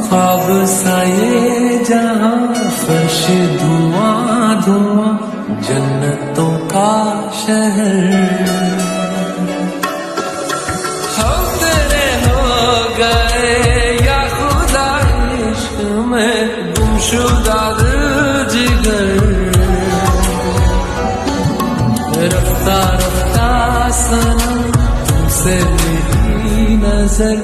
ख्वाब सा ये जहां, फर्श धुआं धुआं, जन्नतों का शहर। हम तेरे हो गए या खुदा इश्क में गुमशुदा जिगर। रफ्ता रफ्ता सनम तुमसे मेरी नजर